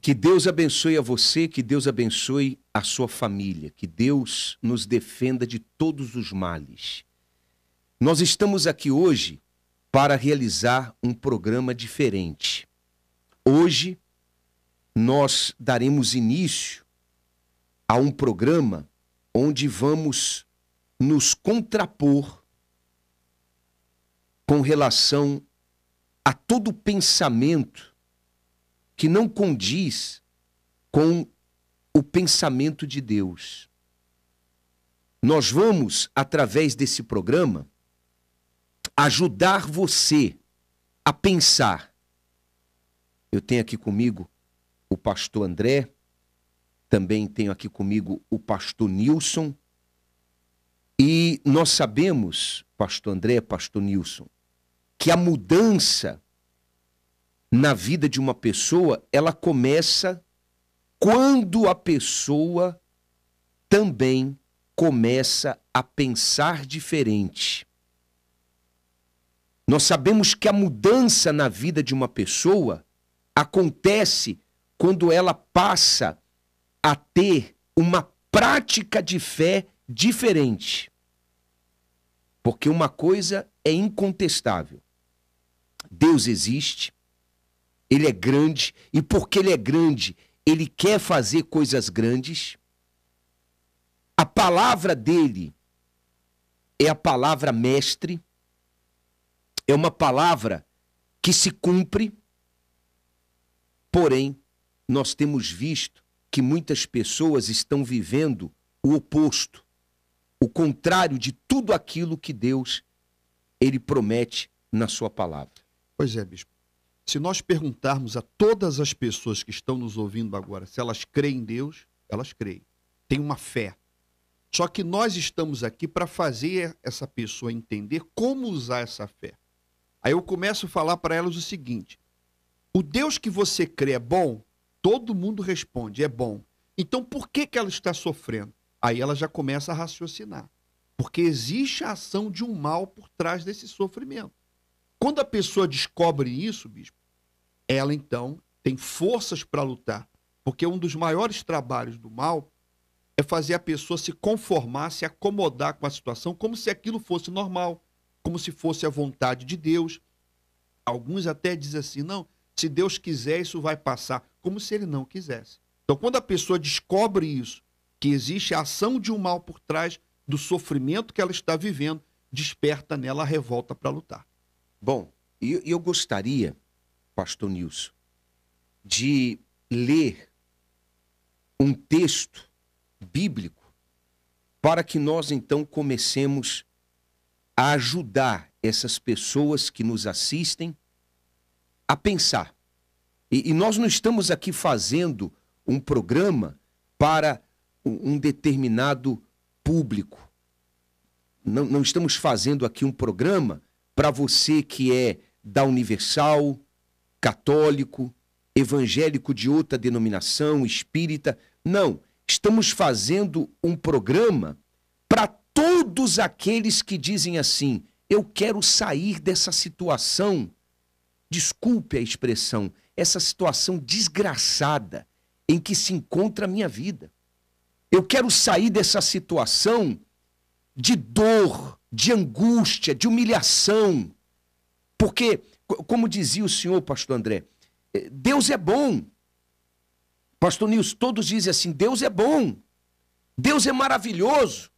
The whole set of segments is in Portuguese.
Que Deus abençoe a você, que Deus abençoe a sua família, que Deus nos defenda de todos os males. Nós estamos aqui hoje para realizar um programa diferente. Hoje nós daremos início a um programa onde vamos nos contrapor com relação a todo pensamento que não condiz com o pensamento de Deus. Nós vamos, através desse programa, ajudar você a pensar. Eu tenho aqui comigo o pastor André, também tenho aqui comigo o pastor Nilson, e nós sabemos, pastor André, pastor Nilson, que a mudança na vida de uma pessoa, ela começa quando a pessoa também começa a pensar diferente. Nós sabemos que a mudança na vida de uma pessoa acontece quando ela passa a ter uma prática de fé diferente. Porque uma coisa é incontestável. Deus existe, Ele é grande, e porque Ele é grande, Ele quer fazer coisas grandes. A palavra dele é a palavra mestre, é uma palavra que se cumpre, porém, nós temos visto que muitas pessoas estão vivendo o oposto, o contrário de tudo aquilo que Deus, Ele promete na sua palavra. Pois é, bispo. Se nós perguntarmos a todas as pessoas que estão nos ouvindo agora se elas creem em Deus, elas creem. Tem uma fé. Só que nós estamos aqui para fazer essa pessoa entender como usar essa fé. Aí eu começo a falar para elas o seguinte: o Deus que você crê é bom? Todo mundo responde, é bom. Então por que ela está sofrendo? Aí ela já começa a raciocinar. Porque existe a ação de um mal por trás desse sofrimento. Quando a pessoa descobre isso, bispo, ela então tem forças para lutar. Porque um dos maiores trabalhos do mal é fazer a pessoa se conformar, se acomodar com a situação, como se aquilo fosse normal, como se fosse a vontade de Deus. Alguns até dizem assim, não, se Deus quiser isso vai passar, como se Ele não quisesse. Então quando a pessoa descobre isso, que existe a ação de um mal por trás do sofrimento que ela está vivendo, desperta nela a revolta para lutar. Bom, eu gostaria, pastor Nilson, de ler um texto bíblico para que nós então comecemos a ajudar essas pessoas que nos assistem a pensar. E nós não estamos aqui fazendo um programa para um determinado público. Não estamos fazendo aqui um programa para você que é da Universal, católico, evangélico de outra denominação, espírita. Não, estamos fazendo um programa para todos aqueles que dizem assim, eu quero sair dessa situação, desculpe a expressão, essa situação desgraçada em que se encontra a minha vida. Eu quero sair dessa situação de dor, de angústia, de humilhação. Porque, como dizia o senhor, pastor André, Deus é bom. Pastor Nilson, todos dizem assim, Deus é bom. Deus é maravilhoso.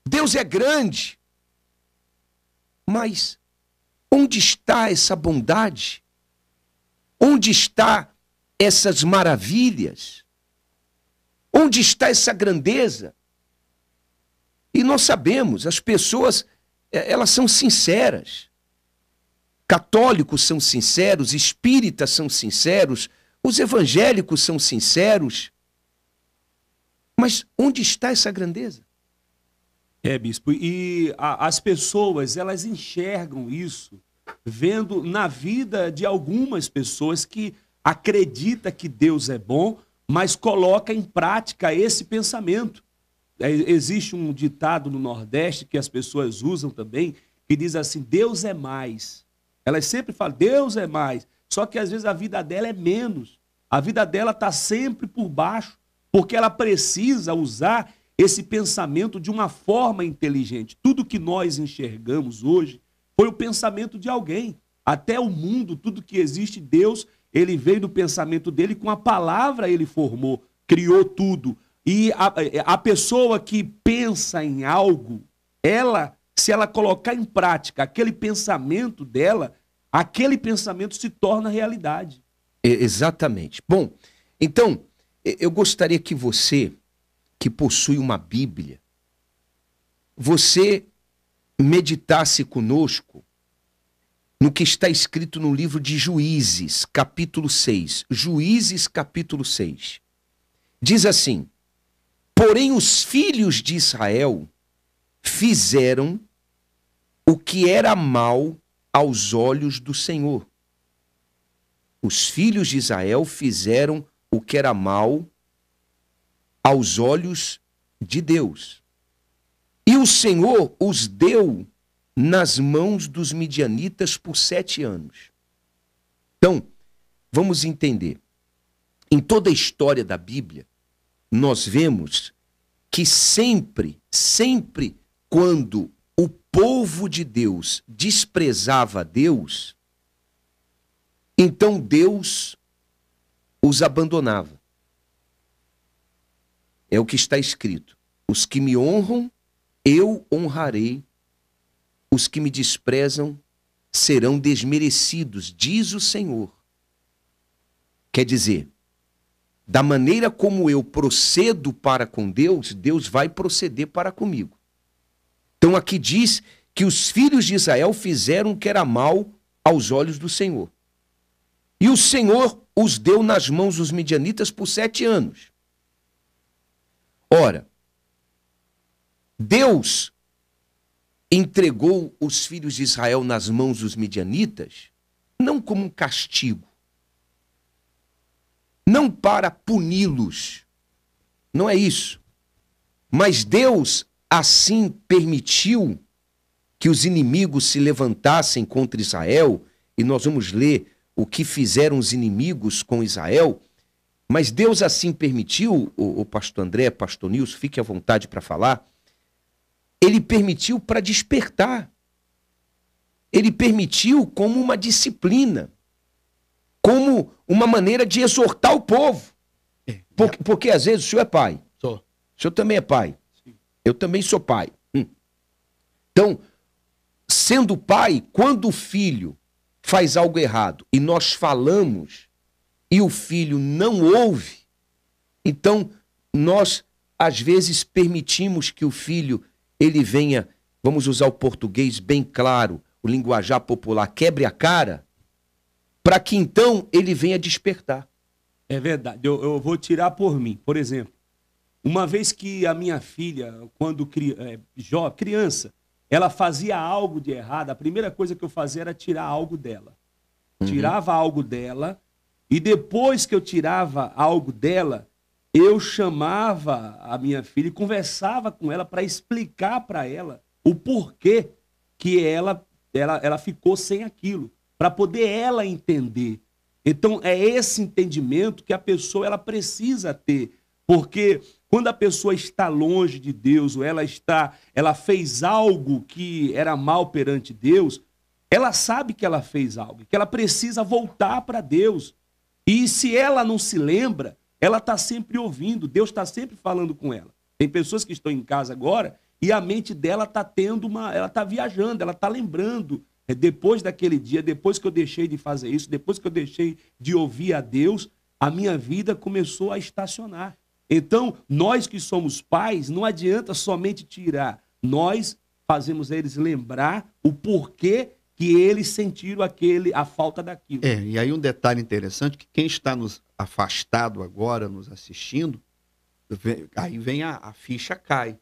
Deus é grande. Mas onde está essa bondade? Onde está essas maravilhas? Onde está essa grandeza? E nós sabemos, as pessoas, elas são sinceras. Católicos são sinceros, espíritas são sinceros, os evangélicos são sinceros. Mas onde está essa grandeza? Bispo, e as pessoas, elas enxergam isso, vendo na vida de algumas pessoas que acreditam que Deus é bom, mas coloca em prática esse pensamento. Existe um ditado no Nordeste que as pessoas usam também, que diz assim, Deus é mais. Elas sempre falam, Deus é mais. Só que às vezes a vida dela é menos. A vida dela está sempre por baixo, porque ela precisa usar esse pensamento de uma forma inteligente. Tudo que nós enxergamos hoje foi o pensamento de alguém. Até o mundo, tudo que existe, Deus, ele veio do pensamento dele, com a palavra ele formou, criou tudo. E a pessoa que pensa em algo, ela, se ela colocar em prática aquele pensamento dela, aquele pensamento se torna realidade. Exatamente. Bom, então, eu gostaria que você, que possui uma Bíblia, você meditasse conosco no que está escrito no livro de Juízes, capítulo 6. Juízes, capítulo 6. Diz assim: porém os filhos de Israel fizeram o que era mal aos olhos do Senhor. Os filhos de Israel fizeram o que era mal aos olhos de Deus. E o Senhor os deu nas mãos dos midianitas por 7 anos. Então, vamos entender. Em toda a história da Bíblia, nós vemos que sempre quando o povo de Deus desprezava Deus, então Deus os abandonava. É o que está escrito: os que me honram, eu honrarei, os que me desprezam serão desmerecidos, diz o Senhor. Quer dizer, da maneira como eu procedo para com Deus, Deus vai proceder para comigo. Então aqui diz que os filhos de Israel fizeram o que era mal aos olhos do Senhor. E o Senhor os deu nas mãos dos midianitas por 7 anos. Ora, Deus entregou os filhos de Israel nas mãos dos midianitas não como um castigo, não para puni-los, não é isso. Mas Deus assim permitiu que os inimigos se levantassem contra Israel, e nós vamos ler o que fizeram os inimigos com Israel. Mas Deus assim permitiu, o pastor André, pastor Nilson, fique à vontade para falar, ele permitiu para despertar. Ele permitiu como uma disciplina, como uma maneira de exortar o povo. Porque às vezes o senhor é pai. Sou. O senhor também é pai. Sim. Eu também sou pai. Então, sendo pai, quando o filho faz algo errado e nós falamos e o filho não ouve, então nós às vezes permitimos que o filho ele venha, vamos usar o português bem claro, o linguajar popular, quebre a cara, para que então ele venha despertar. É verdade. Eu vou tirar por mim. Por exemplo, uma vez que a minha filha, quando criança, ela fazia algo de errado, a primeira coisa que eu fazia era tirar algo dela. Tirava algo dela, e depois que eu tirava algo dela, eu chamava a minha filha e conversava com ela para explicar para ela o porquê que ela ficou sem aquilo, para poder ela entender. Então, é esse entendimento que a pessoa ela precisa ter, porque quando a pessoa está longe de Deus, ou ela fez algo que era mal perante Deus, ela sabe que ela fez algo, que ela precisa voltar para Deus. E se ela não se lembra, ela está sempre ouvindo, Deus está sempre falando com ela. Tem pessoas que estão em casa agora e a mente dela está ela está viajando, ela está lembrando. Depois daquele dia, depois que eu deixei de fazer isso, depois que eu deixei de ouvir a Deus, a minha vida começou a estacionar. Então, nós que somos pais, não adianta somente tirar. Nós fazemos eles lembrar o porquê que eles sentiram a falta daquilo. E aí um detalhe interessante, que quem está nos afastado agora, nos assistindo, aí vem a ficha cai.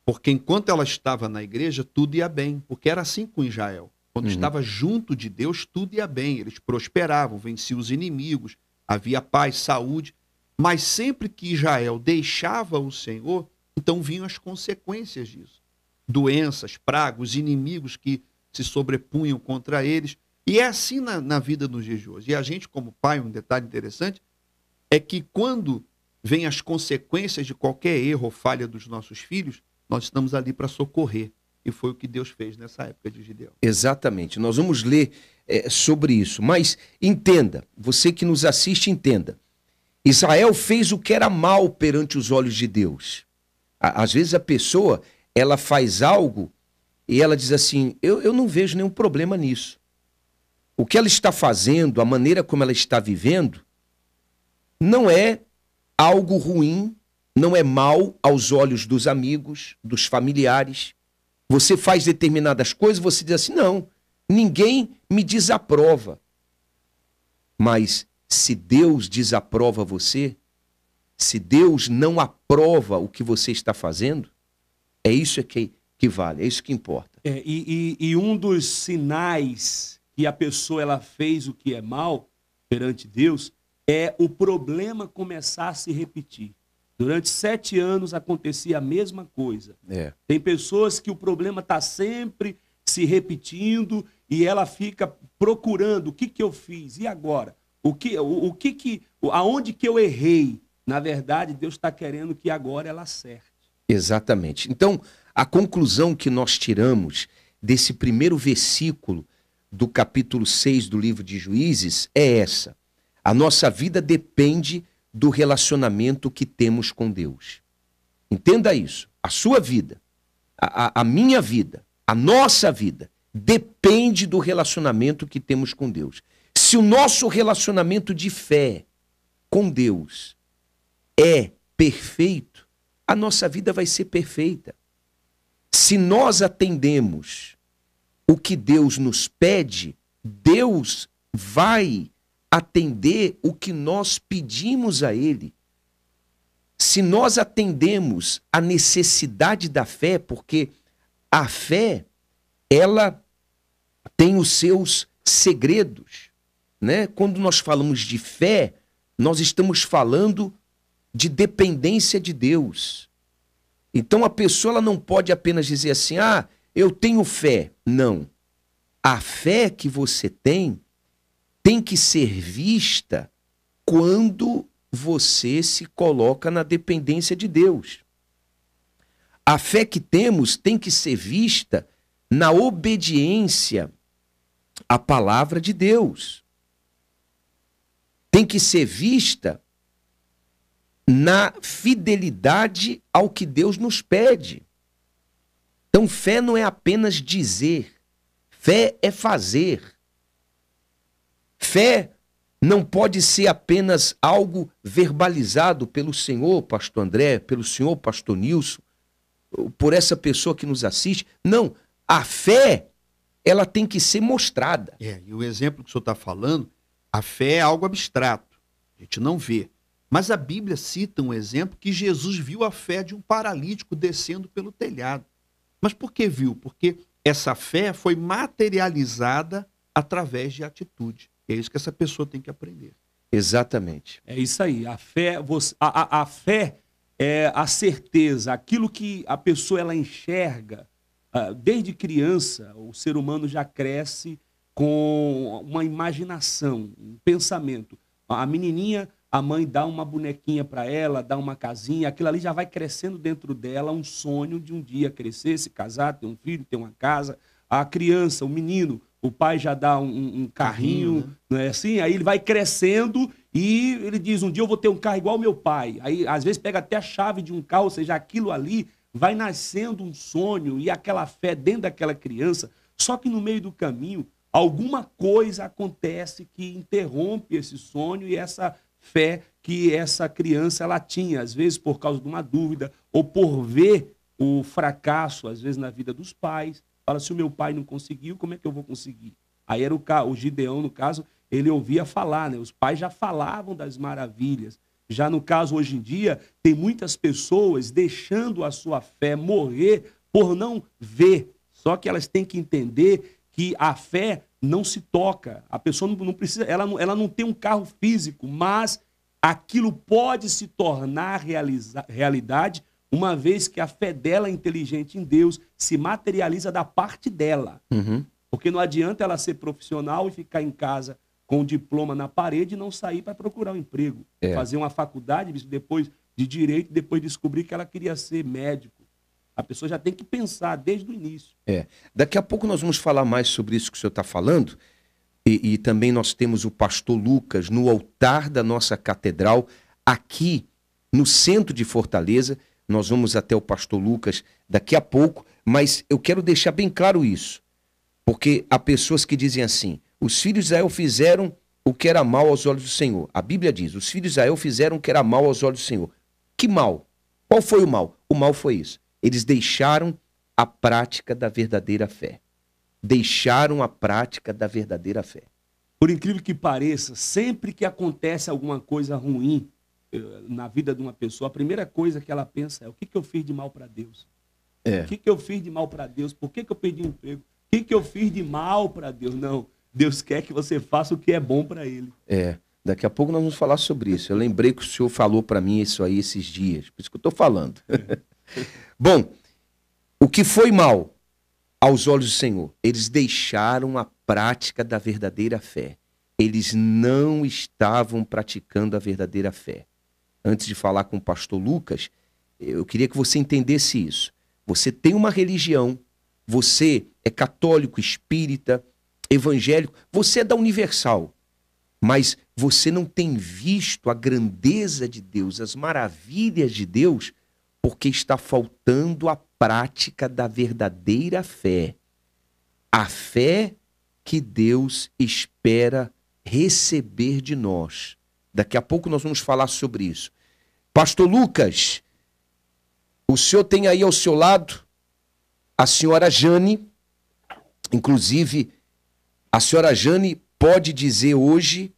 Porque enquanto ela estava na igreja, tudo ia bem. Porque era assim com Israel. Quando estava junto de Deus, tudo ia bem. Eles prosperavam, venciam os inimigos, havia paz, saúde. Mas sempre que Israel deixava o Senhor, então vinham as consequências disso. Doenças, pragas, inimigos que se sobrepunham contra eles. E é assim na vida dos dias de hoje. E a gente, como pai, um detalhe interessante, é que quando vem as consequências de qualquer erro ou falha dos nossos filhos, nós estamos ali para socorrer. E foi o que Deus fez nessa época de Gideão. Exatamente. Nós vamos ler sobre isso. Mas entenda, você que nos assiste, entenda. Israel fez o que era mal perante os olhos de Deus. Às vezes a pessoa, ela faz algo e ela diz assim, eu não vejo nenhum problema nisso. O que ela está fazendo, a maneira como ela está vivendo, não é algo ruim, não é mal aos olhos dos amigos, dos familiares. Você faz determinadas coisas, você diz assim, não, ninguém me desaprova. Mas se Deus desaprova você, se Deus não aprova o que você está fazendo, é isso que vale, é isso que importa. E um dos sinais que a pessoa ela fez o que é mal perante Deus é o problema começar a se repetir. Durante 7 anos acontecia a mesma coisa. Tem pessoas que o problema está sempre se repetindo e ela fica procurando o que eu fiz e agora? Aonde que eu errei? Na verdade, Deus está querendo que agora ela acerte. Exatamente. Então, a conclusão que nós tiramos desse primeiro versículo do capítulo 6 do livro de Juízes é essa. A nossa vida depende do relacionamento que temos com Deus. Entenda isso. A sua vida, a minha vida, a nossa vida depende do relacionamento que temos com Deus. Se o nosso relacionamento de fé com Deus é perfeito, a nossa vida vai ser perfeita. Se nós atendemos o que Deus nos pede, Deus vai atender o que nós pedimos a Ele. Se nós atendemos a necessidade da fé, porque a fé, ela tem os seus segredos, né? Quando nós falamos de fé, nós estamos falando de dependência de Deus. Então a pessoa ela não pode apenas dizer assim, eu tenho fé. Não. A fé que você tem que ser vista quando você se coloca na dependência de Deus. A fé que temos tem que ser vista na obediência à palavra de Deus. Tem que ser vista na fidelidade ao que Deus nos pede. Então, fé não é apenas dizer, fé é fazer. Fé não pode ser apenas algo verbalizado pelo senhor, pastor André, pelo senhor, pastor Nilson, por essa pessoa que nos assiste. Não, a fé, ela tem que ser mostrada. E o exemplo que o senhor está falando, a fé é algo abstrato, a gente não vê. Mas a Bíblia cita um exemplo que Jesus viu a fé de um paralítico descendo pelo telhado. Mas por que viu? Porque essa fé foi materializada através de atitude. É isso que essa pessoa tem que aprender. Exatamente. É isso aí. A fé, a fé é a certeza, aquilo que a pessoa ela enxerga. Desde criança, o ser humano já cresce com uma imaginação, um pensamento. A menininha, a mãe dá uma bonequinha para ela, dá uma casinha, aquilo ali já vai crescendo dentro dela, um sonho de um dia crescer, se casar, ter um filho, ter uma casa. A criança, o menino, o pai já dá um carrinho, né? Não é assim? Aí ele vai crescendo e ele diz, um dia eu vou ter um carro igual ao meu pai. Aí, às vezes, pega até a chave de um carro, ou seja, aquilo ali vai nascendo um sonho e aquela fé dentro daquela criança. Só que no meio do caminho, alguma coisa acontece que interrompe esse sonho e essa fé que essa criança ela tinha, às vezes por causa de uma dúvida ou por ver o fracasso, às vezes, na vida dos pais. Fala, se o meu pai não conseguiu, como é que eu vou conseguir? Aí era o Gideão, no caso, ele ouvia falar, né? Os pais já falavam das maravilhas. Já no caso, hoje em dia, tem muitas pessoas deixando a sua fé morrer por não ver. Só que elas têm que entender que a fé não se toca. A pessoa não precisa, ela não tem um carro físico, mas aquilo pode se tornar realidade uma vez que a fé dela inteligente em Deus se materializa da parte dela. Uhum. Porque não adianta ela ser profissional e ficar em casa com o diploma na parede e não sair para procurar um emprego. Fazer uma faculdade, depois de direito, depois descobrir que ela queria ser médico. A pessoa já tem que pensar desde o início. Daqui a pouco nós vamos falar mais sobre isso que o senhor está falando. E também nós temos o pastor Lucas no altar da nossa catedral, aqui no centro de Fortaleza. Nós vamos até o pastor Lucas daqui a pouco, mas eu quero deixar bem claro isso. Porque há pessoas que dizem assim: os filhos de Israel fizeram o que era mal aos olhos do Senhor. A Bíblia diz: os filhos de Israel fizeram o que era mal aos olhos do Senhor. Que mal? Qual foi o mal? O mal foi isso. Eles deixaram a prática da verdadeira fé. Deixaram a prática da verdadeira fé. Por incrível que pareça, sempre que acontece alguma coisa ruim na vida de uma pessoa, a primeira coisa que ela pensa é: o que eu fiz de mal para Deus? O que eu fiz de mal para Deus? Por que eu perdi o emprego? O que eu fiz de mal para Deus? Não, Deus quer que você faça o que é bom para Ele. Daqui a pouco nós vamos falar sobre isso. Eu lembrei que o senhor falou para mim isso aí esses dias, por isso que eu estou falando. Bom, o que foi mal aos olhos do Senhor? Eles deixaram a prática da verdadeira fé. Eles não estavam praticando a verdadeira fé. Antes de falar com o pastor Lucas, eu queria que você entendesse isso. Você tem uma religião, você é católico, espírita, evangélico, você é da Universal, mas você não tem visto a grandeza de Deus, as maravilhas de Deus, porque está faltando a prática da verdadeira fé. A fé que Deus espera receber de nós. Daqui a pouco nós vamos falar sobre isso. Pastor Lucas, o senhor tem aí ao seu lado a senhora Jane. Inclusive, a senhora Jane pode dizer hoje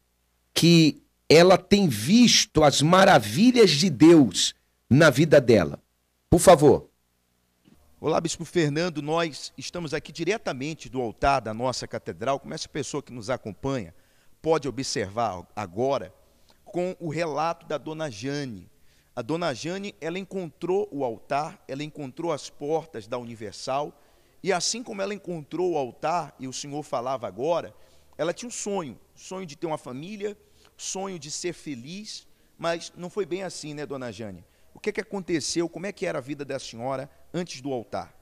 que ela tem visto as maravilhas de Deus na vida dela. Por favor. Olá, Bispo Fernando, nós estamos aqui diretamente do altar da nossa catedral, como essa pessoa que nos acompanha pode observar agora, com o relato da dona Jane. A dona Jane, ela encontrou o altar, ela encontrou as portas da Universal, e assim como ela encontrou o altar, e o senhor falava agora, ela tinha um sonho de ter uma família, sonho de ser feliz, mas não foi bem assim, né, dona Jane? O que aconteceu, como é que era a vida da senhora antes do altar?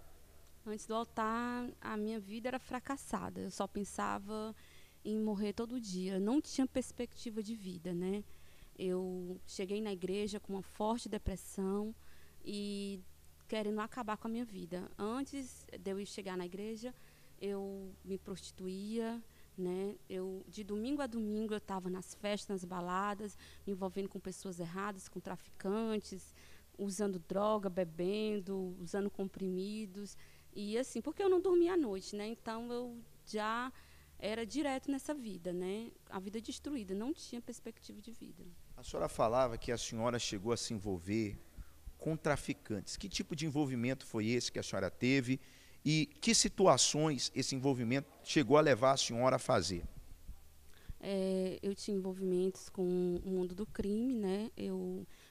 Antes do altar, a minha vida era fracassada. Eu só pensava em morrer todo dia. Não tinha perspectiva de vida, né? Eu cheguei na igreja com uma forte depressão e querendo acabar com a minha vida. Antes de eu chegar na igreja, eu me prostituía, né? De domingo a domingo eu estava nas festas, nas baladas, me envolvendo com pessoas erradas, com traficantes, usando droga, bebendo, usando comprimidos. E assim, porque eu não dormia à noite, né? Então eu já era direto nessa vida, né? A vida destruída, não tinha perspectiva de vida. A senhora falava que a senhora chegou a se envolver com traficantes. Que tipo de envolvimento foi esse que a senhora teve? E que situações esse envolvimento chegou a levar a senhora a fazer? Eu tinha envolvimentos com o mundo do crime, né?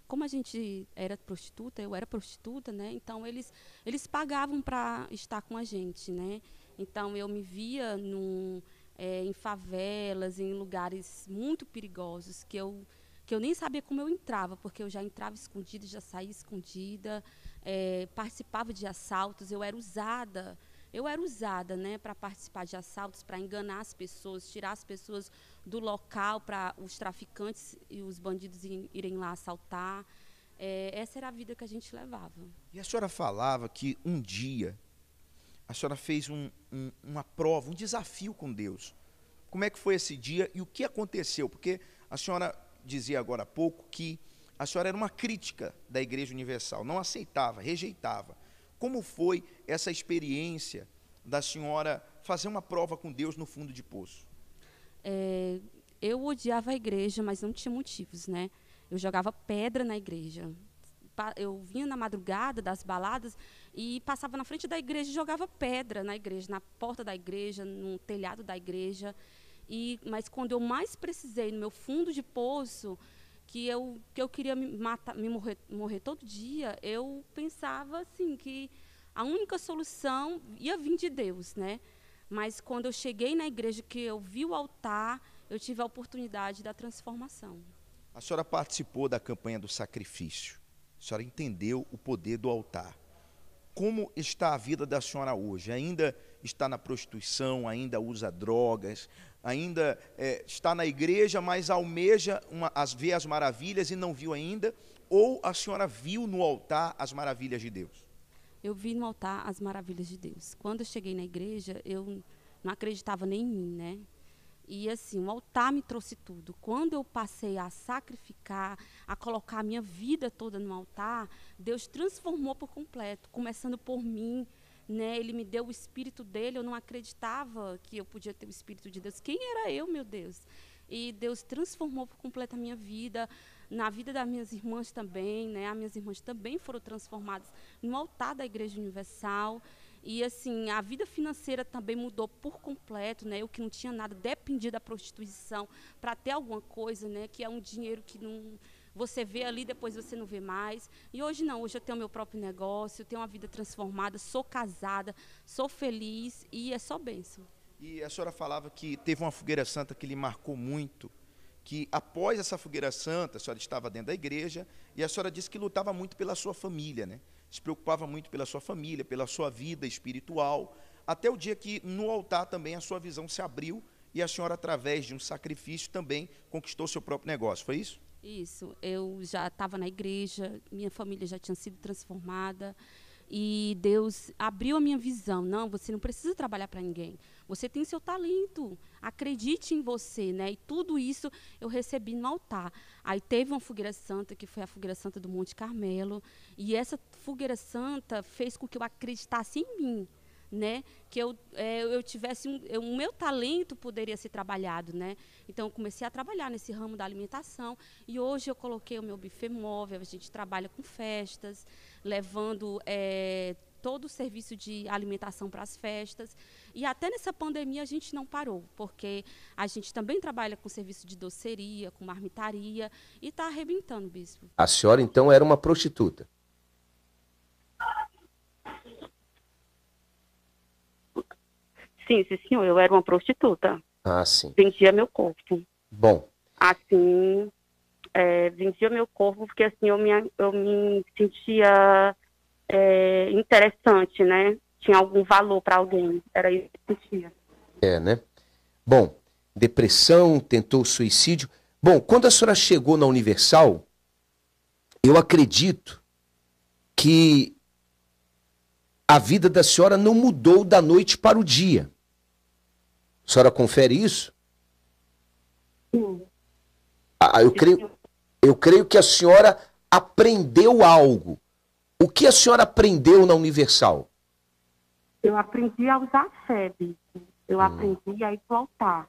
Como a gente era prostituta, eu era prostituta, né? Então eles pagavam para estar com a gente, né? Então eu me via em favelas, em lugares muito perigosos que eu nem sabia como eu entrava, porque eu já entrava escondida, já saía escondida, participava de assaltos, eu era usada, né, para participar de assaltos, para enganar as pessoas, tirar as pessoas do local para os traficantes e os bandidos irem lá assaltar. Essa era a vida que a gente levava. E a senhora falava que um dia a senhora fez uma prova, um desafio com Deus. Como é que foi esse dia e o que aconteceu? Porque a senhora dizia agora há pouco que a senhora era uma crítica da Igreja Universal, não aceitava, rejeitava. Como foi essa experiência da senhora fazer uma prova com Deus no fundo de poço? Eu odiava a igreja, mas não tinha motivos, né? Eu jogava pedra na igreja. Eu vinha na madrugada das baladas e passava na frente da igreja e jogava pedra na igreja, na porta da igreja, no telhado da igreja. Mas quando eu mais precisei, no meu fundo de poço, que eu queria morrer todo dia, eu pensava assim que a única solução ia vir de Deus, né? Mas quando eu cheguei na igreja, que eu vi o altar, eu tive a oportunidade da transformação. A senhora participou da campanha do sacrifício. A senhora entendeu o poder do altar. Como está a vida da senhora hoje? Ainda está na prostituição, ainda usa drogas, ainda está na igreja, mas almeja ver as maravilhas e não viu ainda? Ou a senhora viu no altar as maravilhas de Deus? Eu vi no altar as maravilhas de Deus. Quando eu cheguei na igreja, eu não acreditava nem em mim, né? E assim, o altar me trouxe tudo. Quando eu passei a sacrificar, a colocar a minha vida toda no altar, Deus transformou por completo, começando por mim, né? Ele me deu o Espírito dele, eu não acreditava que eu podia ter o Espírito de Deus. Quem era eu, meu Deus? E Deus transformou por completo a minha vida, na vida das minhas irmãs também, né? As minhas irmãs também foram transformadas no altar da Igreja Universal. E assim, a vida financeira também mudou por completo, né? Eu que não tinha nada, dependia da prostituição para ter alguma coisa, né? Que é um dinheiro que não, você vê ali, depois você não vê mais. E hoje não, hoje eu tenho meu próprio negócio, eu tenho uma vida transformada, sou casada, sou feliz e é só bênção. E a senhora falava que teve uma fogueira santa que lhe marcou muito, que após essa fogueira santa, a senhora estava dentro da igreja e a senhora disse que lutava muito pela sua família, né? Se preocupava muito pela sua família, pela sua vida espiritual, até o dia que no altar também a sua visão se abriu e a senhora, através de um sacrifício, também conquistou seu próprio negócio, foi isso? Isso, eu já estava na igreja, minha família já tinha sido transformada e Deus abriu a minha visão. Não, você não precisa trabalhar para ninguém, você tem seu talento, acredite em você, né? E tudo isso eu recebi no altar. Aí teve uma fogueira santa, que foi a fogueira santa do Monte Carmelo, e essa fogueira santa fez com que eu acreditasse em mim, né? Que eu tivesse o meu talento poderia ser trabalhado, né? Então eu comecei a trabalhar nesse ramo da alimentação e hoje eu coloquei o meu buffet móvel. A gente trabalha com festas, levando todo o serviço de alimentação para as festas. E até nessa pandemia a gente não parou, porque a gente também trabalha com serviço de doceria, com marmitaria, e está arrebentando, bispo. A senhora, então, era uma prostituta? Sim, senhor, eu era uma prostituta. Ah, sim. Vendia meu corpo. Bom. Assim, vendia meu corpo porque assim, eu me sentia interessante, né? Tinha algum valor para alguém. Era isso que eu sentia. Né? Bom, depressão, tentou suicídio. Bom, quando a senhora chegou na Universal, eu acredito que a vida da senhora não mudou da noite para o dia. A senhora confere isso? Sim. Eu creio que a senhora aprendeu algo. O que a senhora aprendeu na Universal? Eu aprendi a usar a fé, bispo. Eu aprendi a ir para o altar,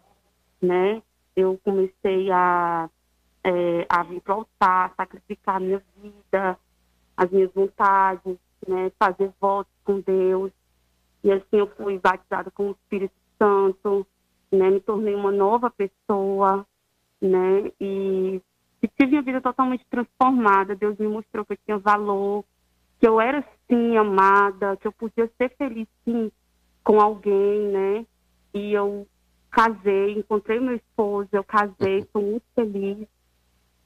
né? Eu comecei a vir para o altar, sacrificar a minha vida, as minhas vontades, né? Fazer votos com Deus. E assim eu fui batizada com o Espírito Santo, né? Me tornei uma nova pessoa, né? E tive minha vida totalmente transformada. Deus me mostrou que eu tinha valor, que eu era, sim, amada, que eu podia ser feliz, sim, com alguém, né? E eu casei, encontrei meu esposo, eu casei, estou muito feliz.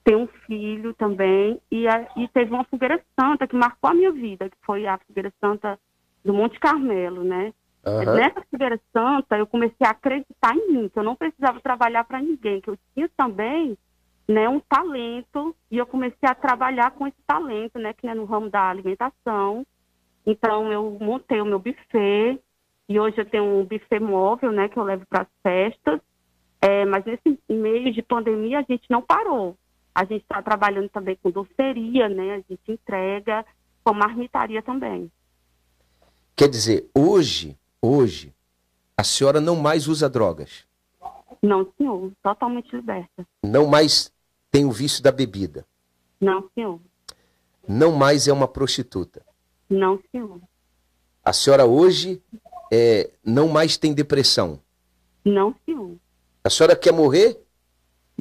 Tenho um filho também. E teve uma fogueira santa que marcou a minha vida, que foi a fogueira santa do Monte Carmelo, né? Uhum. Nessa fogueira santa, eu comecei a acreditar em mim, que eu não precisava trabalhar para ninguém, que eu tinha também, né, um talento, e eu comecei a trabalhar com esse talento, né, que é no ramo da alimentação. Então, eu montei o meu buffet, e hoje eu tenho um buffet móvel, né, que eu levo para as festas, mas nesse meio de pandemia a gente não parou. A gente está trabalhando também com doceria, né, a gente entrega, com marmitaria também. Quer dizer, hoje, a senhora não mais usa drogas? Não, senhor, totalmente liberta. Não mais tem o vício da bebida? Não, senhor. Não mais é uma prostituta? Não, senhor. A senhora hoje não mais tem depressão? Não, senhor. A senhora quer morrer?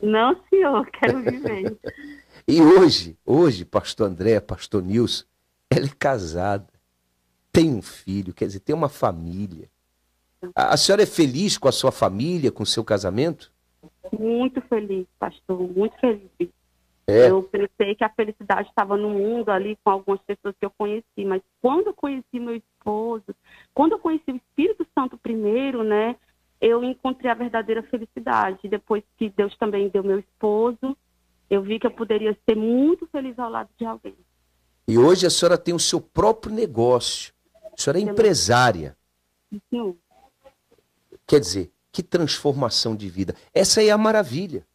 Não, senhor, quero viver. E hoje, pastor André, pastor Nilson, ela é casada, tem um filho, quer dizer, tem uma família. A senhora é feliz com a sua família, com o seu casamento? Muito feliz, pastor, muito feliz. É. Eu pensei que a felicidade estava no mundo ali com algumas pessoas que eu conheci, mas quando eu conheci meu esposo, quando eu conheci o Espírito Santo primeiro, né, eu encontrei a verdadeira felicidade. Depois que Deus também deu meu esposo, eu vi que eu poderia ser muito feliz ao lado de alguém. E hoje a senhora tem o seu próprio negócio. A senhora é empresária. Sim. Quer dizer, que transformação de vida. Essa é a maravilha.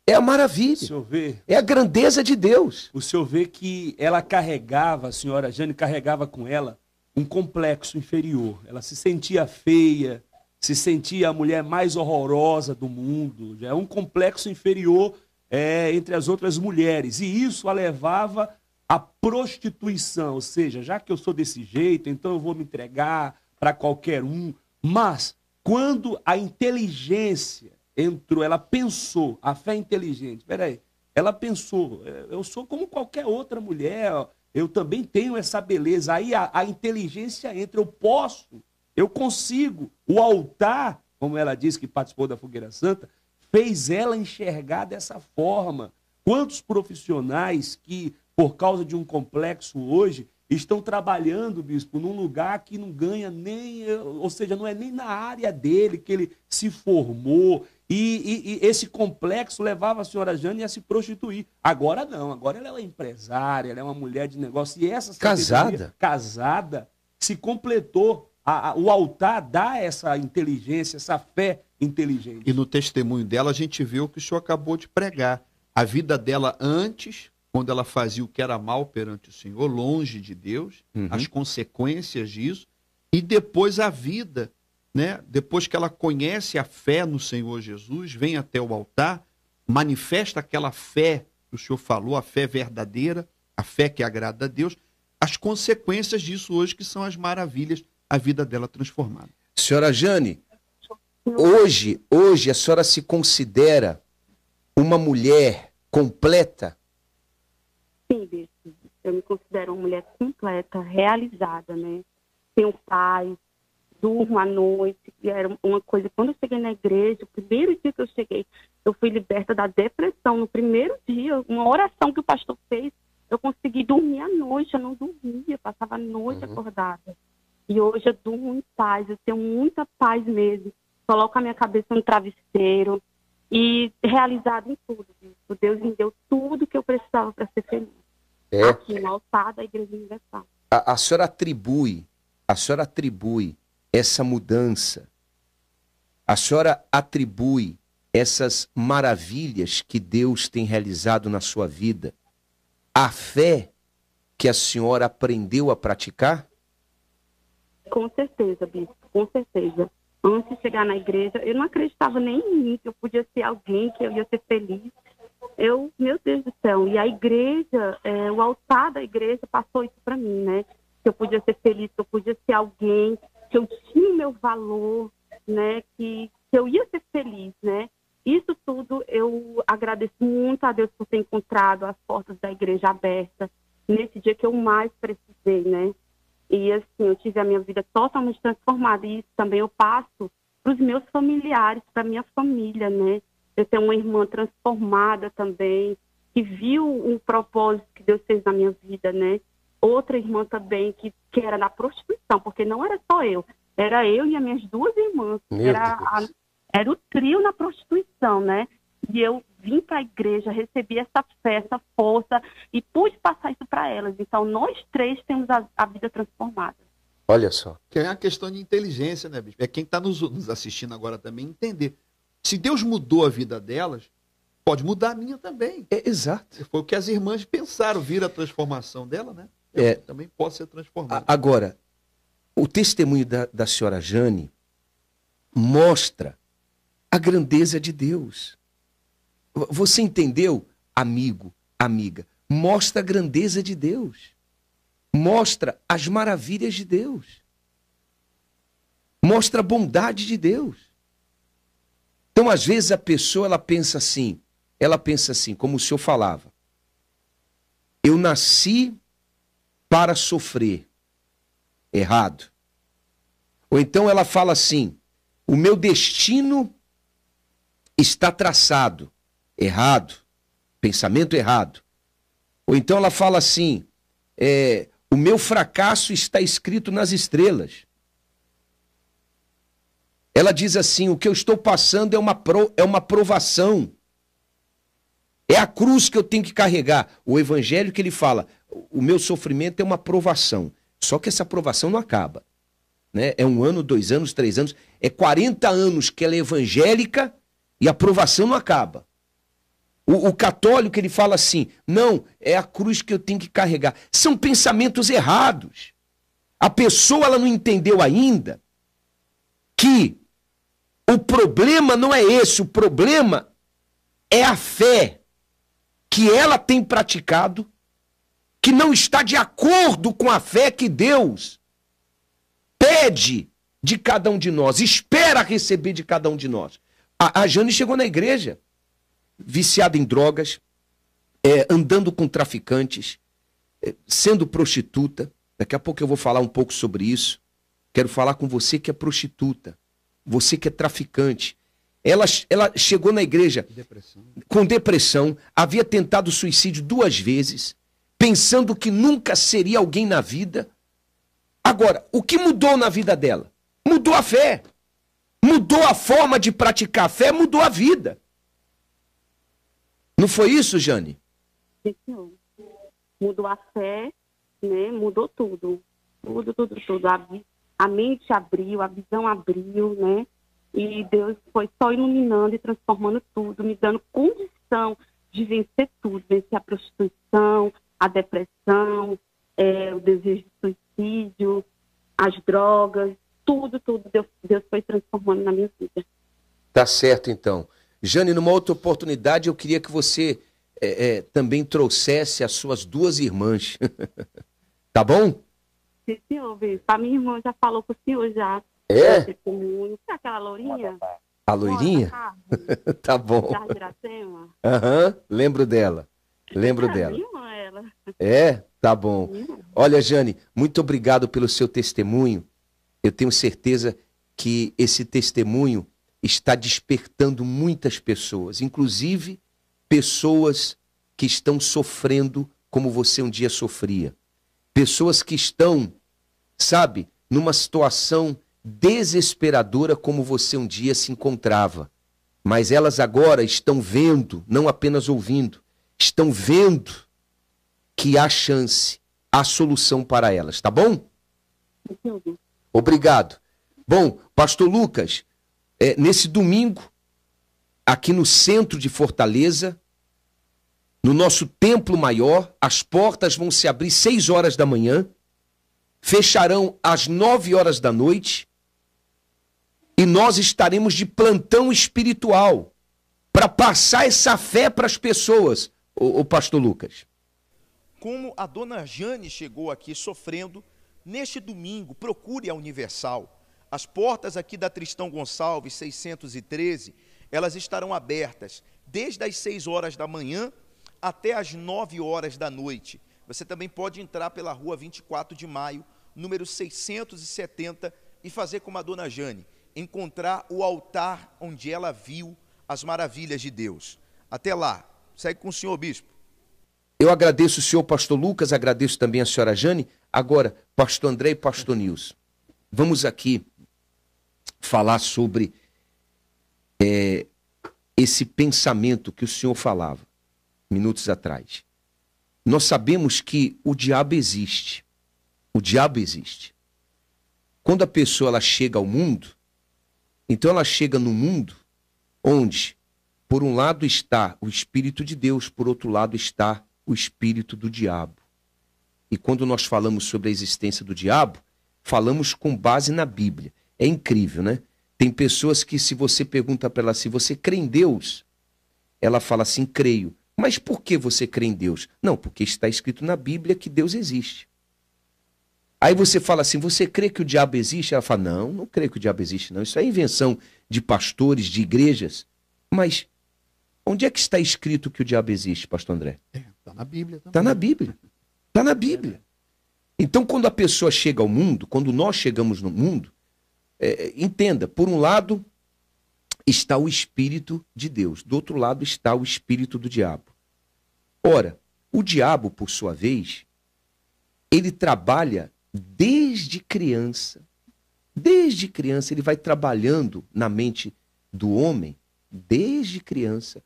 É a maravilha. O senhor vê, É a grandeza de Deus. o senhor vê que ela carregava, a senhora Jane carregava com ela um complexo inferior. Ela se sentia feia, se sentia a mulher mais horrorosa do mundo. Já é um complexo inferior entre as outras mulheres. E isso a levava à prostituição. Ou seja, já que eu sou desse jeito, então eu vou me entregar para qualquer um. Mas, quando a inteligência entrou, ela pensou, a fé inteligente, peraí, ela pensou, eu sou como qualquer outra mulher, eu também tenho essa beleza. Aí a inteligência entra, eu consigo. O altar, como ela disse que participou da Fogueira Santa, fez ela enxergar dessa forma. Quantos profissionais que, por causa de um complexo hoje, estão trabalhando, bispo, num lugar que não ganha nem, ou seja, não é nem na área dele que ele se formou. E esse complexo levava a senhora Jane a se prostituir. Agora não, agora ela é empresária, ela é uma mulher de negócio. E essa casada, se completou. O altar dá essa inteligência, essa fé inteligente. E no testemunho dela a gente vê o que o senhor acabou de pregar. A vida dela antes, quando ela fazia o que era mal perante o Senhor, longe de Deus, as consequências disso, e depois a vida, né? Depois que ela conhece a fé no Senhor Jesus, vem até o altar, manifesta aquela fé que o Senhor falou, a fé verdadeira, a fé que agrada a Deus, as consequências disso hoje, que são as maravilhas, a vida dela transformada. Senhora Jane, hoje a senhora se considera uma mulher completa? Sim, bispo. Eu me considero uma mulher completa, realizada, né? Tenho paz, durmo à noite, e era uma coisa, quando eu cheguei na igreja, o primeiro dia que eu cheguei, eu fui liberta da depressão. No primeiro dia, uma oração que o pastor fez, eu consegui dormir à noite, eu não dormia, passava a noite acordada. E hoje eu durmo em paz, eu tenho muita paz mesmo. Coloco a minha cabeça no travesseiro e realizado em tudo. Bispo. Deus me deu tudo que eu precisava para ser feliz. Aqui no altar da Igreja Universal. A senhora atribui essa mudança, a senhora atribui essas maravilhas que Deus tem realizado na sua vida à fé que a senhora aprendeu a praticar? Com certeza, bispo, com certeza. Antes de chegar na igreja, eu não acreditava nem em mim, que eu podia ser alguém, que eu ia ser feliz. Meu Deus do céu, e a igreja, o altar da igreja passou isso para mim, né? Que eu podia ser feliz, que eu podia ser alguém, que eu tinha o meu valor, né? Que eu ia ser feliz, né? Isso tudo eu agradeço muito a Deus por ter encontrado as portas da igreja abertas nesse dia que eu mais precisei, né? E assim, eu tive a minha vida totalmente transformada. E isso também eu passo para os meus familiares, para a minha família, né? Eu tenho uma irmã transformada também, que viu o propósito que Deus fez na minha vida, né? Outra irmã também que era da prostituição, porque não era só eu. Era eu e as minhas duas irmãs. Era o trio na prostituição, né? E eu vim para a igreja, recebi essa fé, essa força e pude passar isso para elas. Então, nós três temos a vida transformada. Olha só. Que é uma questão de inteligência, né, bispo? É quem está nos assistindo agora também entender. Se Deus mudou a vida delas, pode mudar a minha também. Exato. Foi o que as irmãs pensaram, viram a transformação dela, né? Também posso ser transformado. Agora, o testemunho da senhora Jane mostra a grandeza de Deus. Você entendeu, amigo, amiga? Mostra a grandeza de Deus. Mostra as maravilhas de Deus. Mostra a bondade de Deus. Então, às vezes, a pessoa ela pensa assim, como o senhor falava. Eu nasci para sofrer. Errado. Ou então ela fala assim: o meu destino está traçado. Errado. Pensamento errado. Ou então ela fala assim: o meu fracasso está escrito nas estrelas. Ela diz assim: o que eu estou passando é uma provação. É a cruz que eu tenho que carregar. O evangelho que ele fala: o meu sofrimento é uma provação. Só que essa provação não acaba. Né? É 1 ano, 2 anos, 3 anos. É 40 anos que ela é evangélica e a provação não acaba. O católico, ele fala assim: não, é a cruz que eu tenho que carregar. São pensamentos errados. A pessoa, ela não entendeu ainda que o problema não é esse. O problema é a fé que ela tem praticado, que não está de acordo com a fé que Deus pede de cada um de nós, espera receber de cada um de nós. A Jane chegou na igreja viciada em drogas, andando com traficantes, sendo prostituta. Daqui a pouco eu vou falar um pouco sobre isso. Quero falar com você que é prostituta, você que é traficante. Ela chegou na igreja com depressão, havia tentado suicídio 2 vezes, pensando que nunca seria alguém na vida. Agora, o que mudou na vida dela? Mudou a fé. Mudou a forma de praticar a fé, mudou a vida. Não foi isso, Jane? Sim, mudou a fé, né? Mudou tudo. Tudo. A mente abriu, a visão abriu, né? E Deus foi só iluminando e transformando tudo, me dando condição de vencer tudo. Vencer a prostituição, a depressão, o desejo de suicídio, as drogas, tudo. Deus foi transformando na minha vida. Tá certo, então. Jane, numa outra oportunidade, eu queria que você também trouxesse as suas 2 irmãs. Tá bom? Sim, senhor. A minha irmã já falou com o senhor já. Testemunho. É aquela lourinha? A loirinha? Tá bom. Lembro dela. Lembro dela. Minha irmã, ela. Tá bom. Olha, Jane, muito obrigado pelo seu testemunho. Eu tenho certeza que esse testemunho está despertando muitas pessoas, inclusive pessoas que estão sofrendo como você um dia sofria. Pessoas que estão, sabe, numa situação desesperadora como você um dia se encontrava. Mas elas agora estão vendo, não apenas ouvindo, estão vendo que há chance, há solução para elas, tá bom? Obrigado. Bom, Pastor Lucas, nesse domingo, aqui no centro de Fortaleza, no nosso templo maior, as portas vão se abrir 6 horas da manhã, fecharão às 9 horas da noite, e nós estaremos de plantão espiritual para passar essa fé para as pessoas, o Pastor Lucas. Como a dona Jane chegou aqui sofrendo, neste domingo, procure a Universal. As portas aqui da Tristão Gonçalves, 613, elas estarão abertas desde as 6 horas da manhã até as 9 horas da noite. Você também pode entrar pela rua 24 de maio, número 670, e fazer como a dona Jane, encontrar o altar onde ela viu as maravilhas de Deus. Até lá. Segue com o senhor, bispo. Eu agradeço o senhor, pastor Lucas, agradeço também a senhora Jane. Agora, pastor André e pastor Nilson, vamos aqui falar sobre esse pensamento que o senhor falava minutos atrás. Nós sabemos que o diabo existe. O diabo existe. Quando a pessoa ela chega ao mundo, então ela chega no mundo onde, por um lado está o Espírito de Deus, por outro lado está o espírito do diabo. E quando nós falamos sobre a existência do diabo, falamos com base na Bíblia. É incrível, né? Tem pessoas que, se você pergunta para ela se você crê em Deus, ela fala assim: creio. Mas por que você crê em Deus? Não, porque está escrito na Bíblia que Deus existe. Aí você fala assim: você crê que o diabo existe? Ela fala: não, não creio que o diabo existe, não. Isso é invenção de pastores, de igrejas. Mas onde é que está escrito que o diabo existe, pastor André? Está na Bíblia também. Está na Bíblia. Está na Bíblia. Então, quando a pessoa chega ao mundo, quando nós chegamos no mundo, Entenda, por um lado está o Espírito de Deus, do outro lado está o espírito do diabo. Ora, o diabo, por sua vez, ele trabalha desde criança. Desde criança, ele vai trabalhando na mente do homem, desde criança,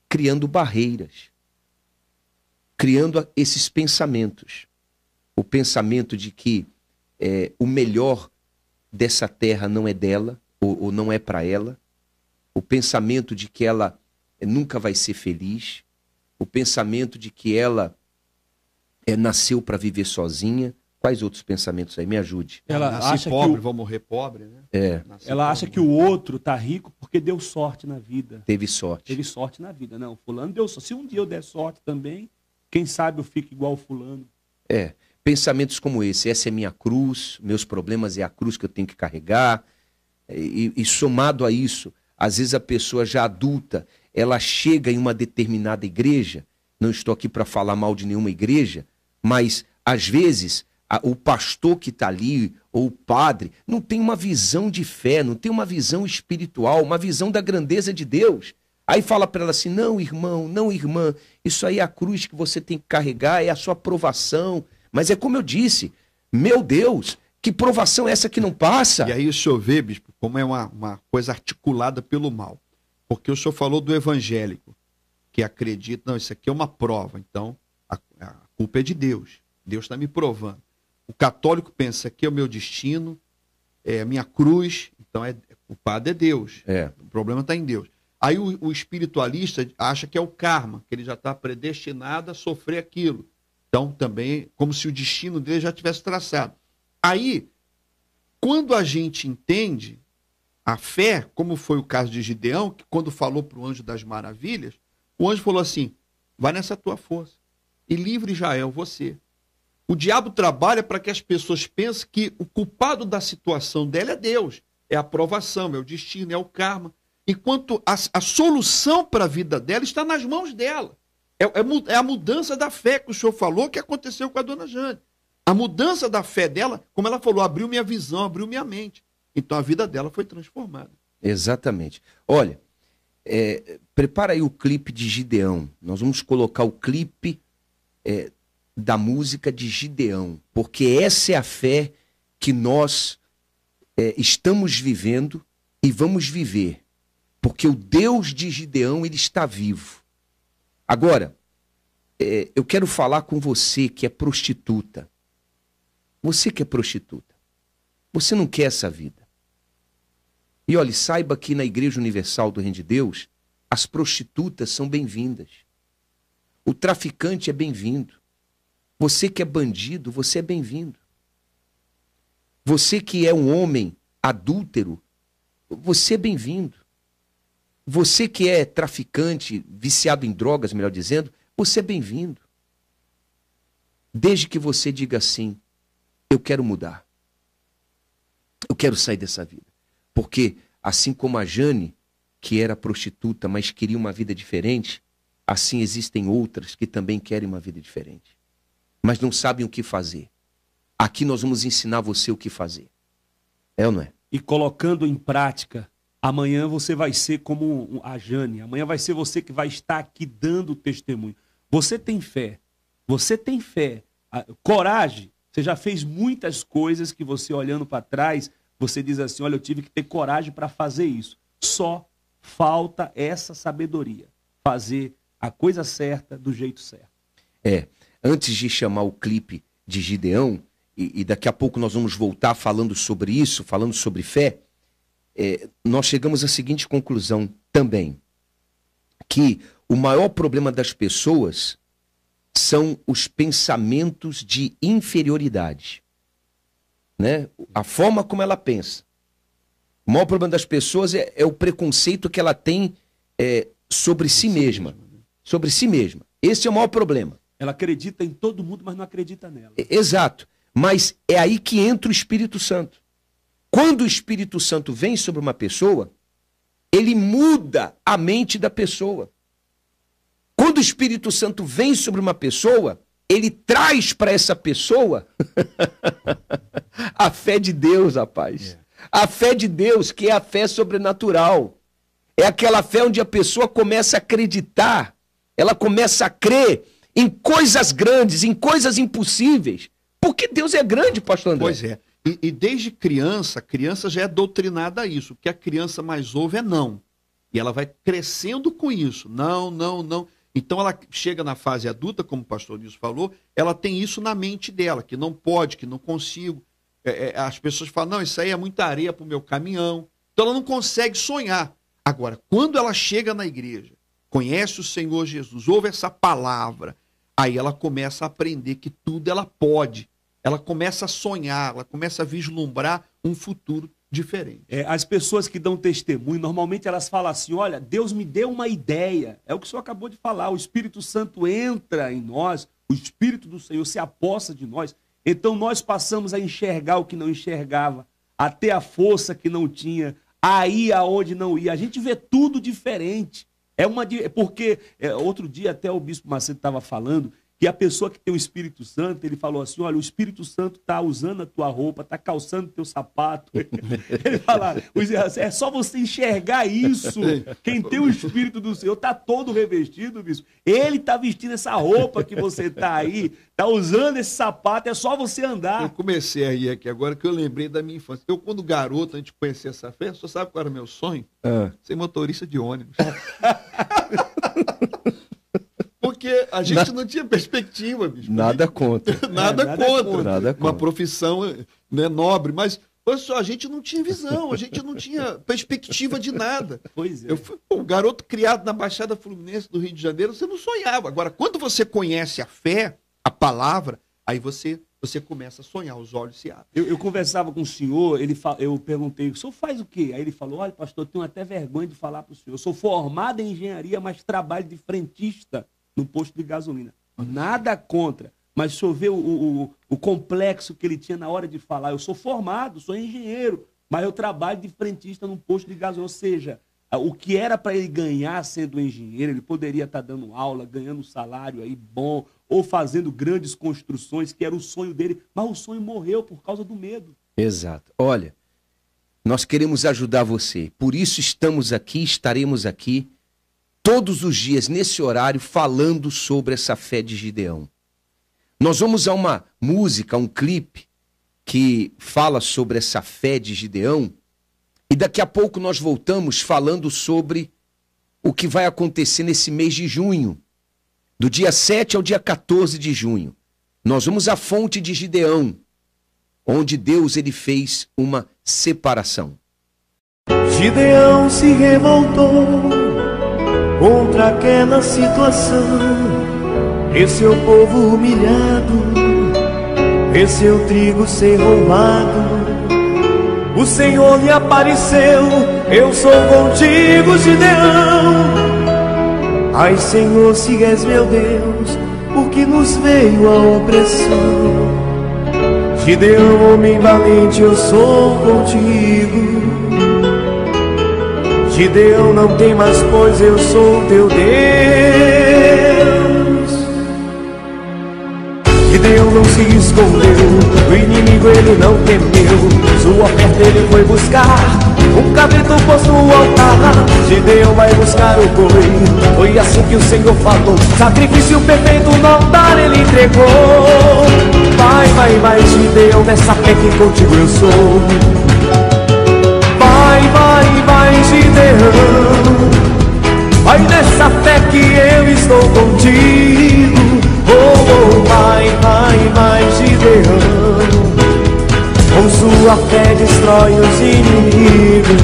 criando barreiras, criando esses pensamentos. O pensamento de que o melhor dessa terra não é dela, ou não é para ela. O pensamento de que ela nunca vai ser feliz. O pensamento de que ela nasceu para viver sozinha. Quais outros pensamentos aí? Me ajude. Ela nasce pobre, vou morrer pobre, né? Ela acha que o outro tá rico porque deu sorte na vida. Teve sorte. Teve sorte na vida. Não, fulano deu sorte. Se um dia eu der sorte também, quem sabe eu fico igual o fulano. Pensamentos como esse. Essa é minha cruz, meus problemas é a cruz que eu tenho que carregar. E somado a isso, às vezes a pessoa já adulta, ela chega em uma determinada igreja, não estou aqui para falar mal de nenhuma igreja, mas às vezes o pastor que está ali, ou o padre, não tem uma visão de fé, não tem uma visão espiritual, uma visão da grandeza de Deus. Aí fala para ela assim, não irmão, não irmã, isso aí é a cruz que você tem que carregar, é a sua provação. Mas é como eu disse, meu Deus, que provação é essa que não passa? E aí o senhor vê, bispo, como é uma coisa articulada pelo mal. Porque o senhor falou do evangélico, que acredita, não, isso aqui é uma prova, então a culpa é de Deus. Deus está me provando. O católico pensa que é o meu destino, é a minha cruz, então o culpado é Deus. O problema está em Deus. Aí o espiritualista acha que é o karma, que ele já está predestinado a sofrer aquilo. Então também, como se o destino dele já tivesse traçado. Aí, quando a gente entende a fé, como foi o caso de Gideão, que quando falou para o anjo das maravilhas, o anjo falou assim, vai nessa tua força e livre Israel, você. O diabo trabalha para que as pessoas pensem que o culpado da situação dela é Deus, é a aprovação, é o destino, é o karma, enquanto a solução para a vida dela está nas mãos dela. É a mudança da fé que o senhor falou que aconteceu com a dona Jane. A mudança da fé dela, como ela falou, abriu minha visão, abriu minha mente. Então a vida dela foi transformada. Exatamente. Olha, prepara aí o clipe de Gideão. Nós vamos colocar o clipe da música de Gideão, porque essa é a fé que nós estamos vivendo e vamos viver. Porque o Deus de Gideão, ele está vivo. Agora, eu quero falar com você que é prostituta. Você que é prostituta. Você não quer essa vida. E olha, saiba que na Igreja Universal do Reino de Deus, as prostitutas são bem-vindas. O traficante é bem-vindo. Você que é bandido, você é bem-vindo. Você que é um homem adúltero, você é bem-vindo. Você que é traficante, viciado em drogas, melhor dizendo, você é bem-vindo. Desde que você diga assim, eu quero mudar. Eu quero sair dessa vida. Porque, assim como a Jane, que era prostituta, mas queria uma vida diferente, assim existem outras que também querem uma vida diferente. Mas não sabem o que fazer. Aqui nós vamos ensinar você o que fazer. É ou não é? E colocando em prática, amanhã você vai ser como a Jane. Amanhã vai ser você que vai estar aqui dando testemunho. Você tem fé. Você tem fé. Coragem. Você já fez muitas coisas que você, olhando para trás, você diz assim, olha, eu tive que ter coragem para fazer isso. Só falta essa sabedoria. Fazer a coisa certa do jeito certo. Antes de chamar o clipe de Gideão, e daqui a pouco nós vamos voltar falando sobre isso, falando sobre fé, nós chegamos à seguinte conclusão também, que o maior problema das pessoas são os pensamentos de inferioridade, né? A forma como ela pensa. O maior problema das pessoas é o preconceito que ela tem sobre si mesma. Sobre si mesma. Esse é o maior problema. Ela acredita em todo mundo, mas não acredita nela. Exato. Mas é aí que entra o Espírito Santo. Quando o Espírito Santo vem sobre uma pessoa, ele muda a mente da pessoa. Quando o Espírito Santo vem sobre uma pessoa, ele traz para essa pessoa a fé de Deus, rapaz. A fé de Deus, que é a fé sobrenatural. É aquela fé onde a pessoa começa a acreditar, ela começa a crer em coisas grandes, em coisas impossíveis. Porque Deus é grande, pastor André. Pois é. E desde criança, a criança já é doutrinada a isso. O que a criança mais ouve é não. E ela vai crescendo com isso. Não, não, não. Então ela chega na fase adulta, como o pastor Nilson falou, ela tem isso na mente dela, que não pode, que não consigo. As pessoas falam, não, isso aí é muita areia para o meu caminhão. Então ela não consegue sonhar. Agora, quando ela chega na igreja, conhece o Senhor Jesus, ouve essa palavra, aí ela começa a aprender que tudo ela pode. Ela começa a sonhar, ela começa a vislumbrar um futuro diferente. As pessoas que dão testemunho, normalmente elas falam assim, olha, Deus me deu uma ideia. É o que o senhor acabou de falar, o Espírito Santo entra em nós, o Espírito do Senhor se apossa de nós. Então nós passamos a enxergar o que não enxergava, a ter a força que não tinha, a ir aonde não ia. A gente vê tudo diferente. Porque outro dia até o Bispo Macedo estava falando que a pessoa que tem o Espírito Santo, ele falou assim, olha, o Espírito Santo está usando a tua roupa, está calçando o teu sapato. Ele fala, é só você enxergar isso. Quem tem o Espírito do Senhor está todo revestido, Bispo. Ele está vestindo essa roupa que você está aí, está usando esse sapato, é só você andar. Eu comecei a rir aqui agora que eu lembrei da minha infância. Eu, quando garoto, antes de conhecer essa festa, você sabe qual era o meu sonho? Ser motorista de ônibus. Porque a gente não tinha perspectiva, bicho. Nada contra. Nada contra. Nada contra. Uma profissão, né, nobre, mas olha só, a gente não tinha visão, a gente não tinha perspectiva de nada. Pois é. O garoto criado na Baixada Fluminense do Rio de Janeiro, você não sonhava. Agora, quando você conhece a fé, a palavra, aí você começa a sonhar, os olhos se abrem. Eu conversava com o senhor, eu perguntei, o senhor faz o quê? Aí ele falou, olha, pastor, eu tenho até vergonha de falar para o senhor. Eu sou formado em engenharia, mas trabalho de frentista no posto de gasolina. Nada contra. Mas o senhor vê o complexo que ele tinha na hora de falar. Eu sou formado, sou engenheiro, mas eu trabalho de frentista num posto de gasolina. Ou seja, o que era para ele ganhar sendo engenheiro, ele poderia estar dando aula, ganhando um salário aí bom, ou fazendo grandes construções, que era o sonho dele, mas o sonho morreu por causa do medo. Exato. Olha, nós queremos ajudar você. Por isso estamos aqui, estaremos aqui todos os dias, nesse horário, falando sobre essa fé de Gideão. Nós vamos a uma música, um clipe, que fala sobre essa fé de Gideão, e daqui a pouco nós voltamos falando sobre o que vai acontecer nesse mês de junho, do dia 7 ao dia 14 de junho. Nós vamos à fonte de Gideão, onde Deus ele fez uma separação. Gideão se revoltou contra aquela situação, e seu povo humilhado, e seu trigo ser roubado. O Senhor lhe apareceu, eu sou contigo, Gideão. Ai, Senhor, se és meu Deus, porque nos veio a opressão. Gideão, homem valente, eu sou contigo. Gideão, não tem mais coisa, eu sou teu Deus. Gideão não se escondeu, o inimigo ele não temeu. Sua oferta ele foi buscar, um cabrito pôs no altar. Gideão vai buscar o boi, foi assim que o Senhor falou. Sacrifício perfeito no altar ele entregou. Vai, vai, vai, Gideão, nessa fé que contigo eu sou. Vai, vai, vai, Gideão, vai nessa fé que eu estou contigo. Oh, oh, vai, vai, vai, Gideão, com sua fé destrói os inimigos.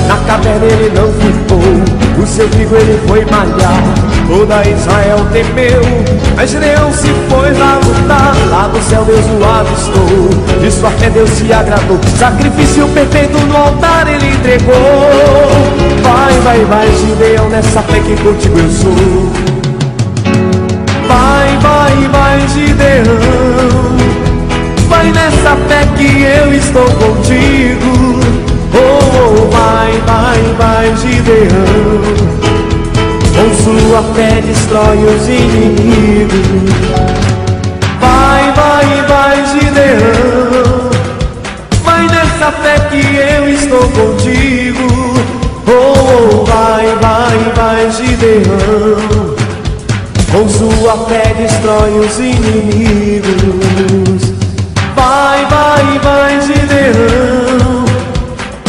Na caverna ele não ficou, o seu trigo ele foi malhar. Toda Israel temeu, mas Gideão se pôs a lutar. Lá do céu Deus o avistou, de sua fé Deus se agradou. Sacrifício perfeito no altar ele entregou. Vai, vai, vai, Gideão, nessa fé que contigo eu sou. Vai, vai, vai, Gideão, vai nessa fé que eu estou contigo. Oh, oh, vai, vai, vai, Gideão, com sua fé destrói os inimigos. Vai, vai, vai, Gideão, vai nessa nessa fé que eu estou contigo. Oh, vai, Gideão. Com sua fé destrói os inimigos. Vai, Gideão.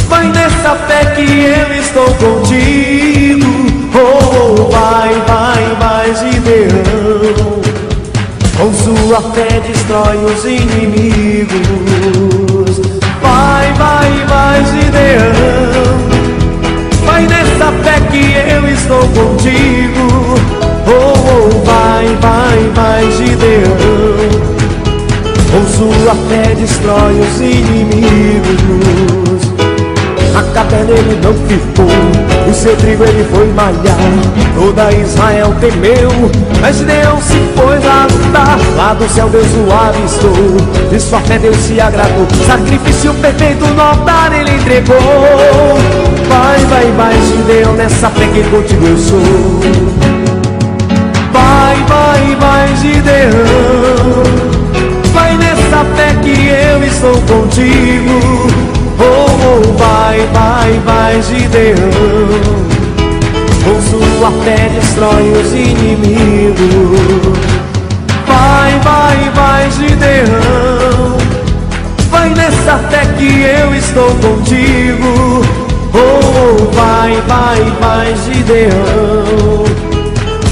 Vai nessa fé que eu estou contigo. Oh, vai, Gideão. Com sua fé destrói os inimigos. Vai, Gideão. Vai nessa fé que eu estou contigo. Oh, vai, Gideão. Com sua fé destrói os inimigos. A caverna nele não ficou, o seu trigo ele foi malhar. Toda Israel temeu, mas Gideão se pôs a lutar. Lá do céu Deus o avistou, de sua fé Deus se agradou. Sacrifício perfeito no altar ele entregou. Vai, Gideão, nessa fé que contigo eu sou. Vai, Gideão. Vai nessa fé que eu estou contigo. Oh, vai, Gideão. Com sua fé destrói os inimigos. Vai, Gideão. Vai nessa fé que eu estou contigo. Oh, vai, Gideão.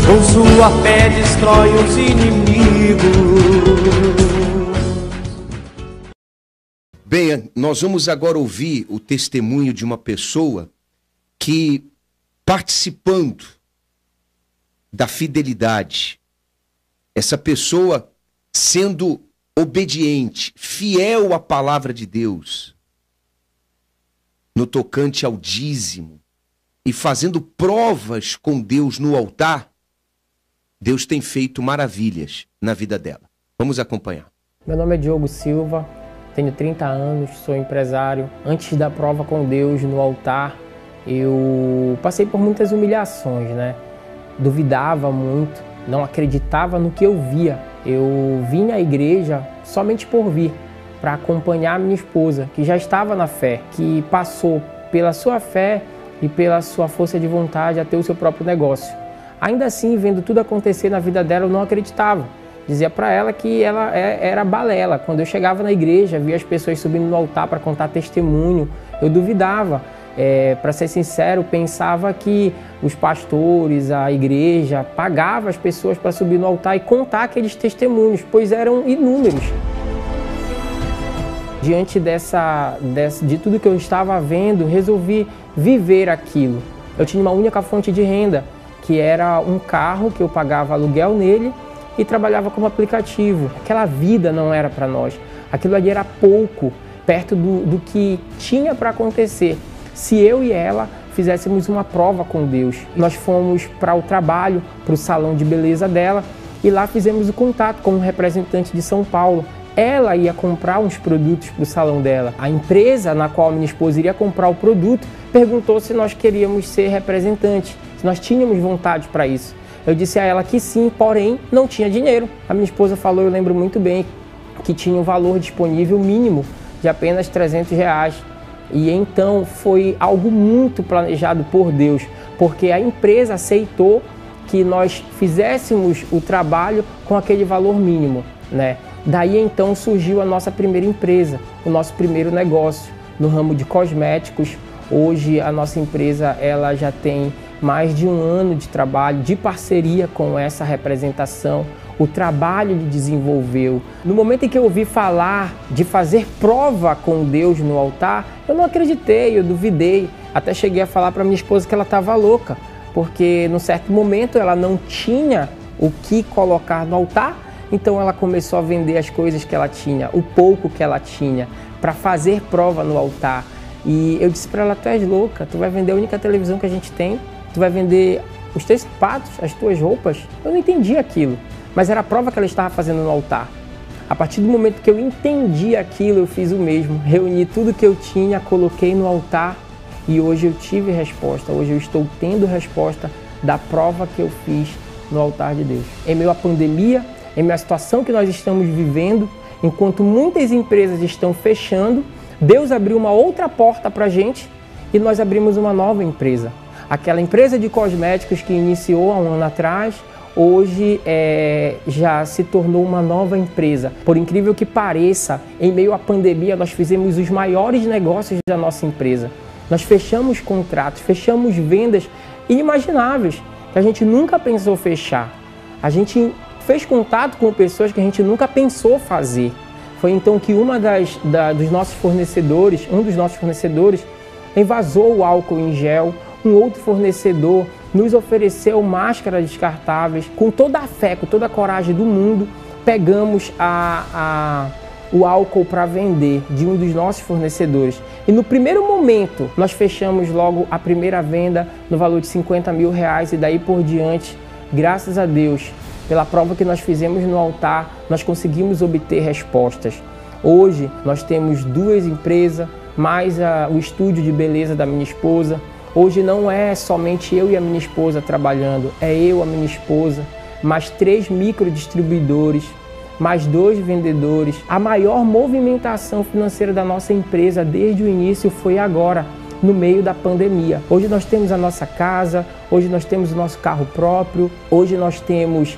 Com sua fé destrói os inimigos. Bem, nós vamos agora ouvir o testemunho de uma pessoa que, participando da fidelidade, essa pessoa sendo obediente, fiel à palavra de Deus, no tocante ao dízimo, e fazendo provas com Deus no altar, Deus tem feito maravilhas na vida dela. Vamos acompanhar. Meu nome é Diogo Silva, tenho 30 anos, sou empresário. Antes da prova com Deus no altar, eu passei por muitas humilhações, né? Duvidava muito, não acreditava no que eu via. Eu vim à igreja somente por vir, para acompanhar minha esposa, que já estava na fé, que passou pela sua fé e pela sua força de vontade a ter o seu próprio negócio. Ainda assim, vendo tudo acontecer na vida dela, eu não acreditava. Dizia para ela que ela era balela. Quando eu chegava na igreja, via as pessoas subindo no altar para contar testemunho, eu duvidava. Para ser sincero, pensava que os pastores, a igreja, pagavam as pessoas para subir no altar e contar aqueles testemunhos, pois eram inúmeros. Diante de tudo que eu estava vendo, resolvi viver aquilo. Eu tinha uma única fonte de renda, que era um carro que eu pagava aluguel nele e trabalhava como aplicativo. Aquela vida não era para nós. Aquilo ali era pouco, perto do que tinha para acontecer. Se eu e ela fizéssemos uma prova com Deus. Nós fomos para o trabalho, para o salão de beleza dela, e lá fizemos o contato com um representante de São Paulo. Ela ia comprar uns produtos para o salão dela. A empresa na qual a minha esposa iria comprar o produto perguntou se nós queríamos ser representantes, se nós tínhamos vontade para isso. Eu disse a ela que sim, porém não tinha dinheiro. A minha esposa falou, eu lembro muito bem, que tinha um valor disponível mínimo de apenas R$300. E então foi algo muito planejado por Deus, porque a empresa aceitou que nós fizéssemos o trabalho com aquele valor mínimo, né? Daí então surgiu a nossa primeira empresa, o nosso primeiro negócio no ramo de cosméticos. Hoje a nossa empresa ela já tem mais de 1 ano de trabalho, de parceria com essa representação. O trabalho ele desenvolveu. No momento em que eu ouvi falar de fazer prova com Deus no altar, eu não acreditei, eu duvidei. Até cheguei a falar para minha esposa que ela estava louca, porque num certo momento ela não tinha o que colocar no altar, então ela começou a vender as coisas que ela tinha, o pouco que ela tinha, para fazer prova no altar. E eu disse para ela, tu és louca, tu vai vender a única televisão que a gente tem, tu vai vender os teus sapatos, as tuas roupas. Eu não entendi aquilo, mas era a prova que ela estava fazendo no altar. A partir do momento que eu entendi aquilo, eu fiz o mesmo. Reuni tudo que eu tinha, coloquei no altar e hoje eu tive resposta. Hoje eu estou tendo resposta da prova que eu fiz no altar de Deus. Em meio à pandemia, em meio à situação que nós estamos vivendo, enquanto muitas empresas estão fechando, Deus abriu uma outra porta para a gente e nós abrimos uma nova empresa. Aquela empresa de cosméticos que iniciou há um ano atrás, hoje já se tornou uma nova empresa. Por incrível que pareça, em meio à pandemia, nós fizemos os maiores negócios da nossa empresa. Nós fechamos contratos, fechamos vendas inimagináveis, que a gente nunca pensou fechar. A gente fez contato com pessoas que a gente nunca pensou fazer. Foi então que um dos nossos fornecedores envasou o álcool em gel. Um outro fornecedor nos ofereceu máscaras descartáveis. Com toda a fé, com toda a coragem do mundo, pegamos o álcool para vender de um dos nossos fornecedores. E no primeiro momento, nós fechamos logo a primeira venda no valor de R$50 mil e daí por diante, graças a Deus, pela prova que nós fizemos no altar, nós conseguimos obter respostas. Hoje, nós temos 2 empresas, mais o estúdio de beleza da minha esposa. Hoje não é somente eu e a minha esposa trabalhando, é eu, a minha esposa, mais 3 microdistribuidores, mais 2 vendedores. A maior movimentação financeira da nossa empresa desde o início foi agora, no meio da pandemia. Hoje nós temos a nossa casa, hoje nós temos o nosso carro próprio, hoje nós temos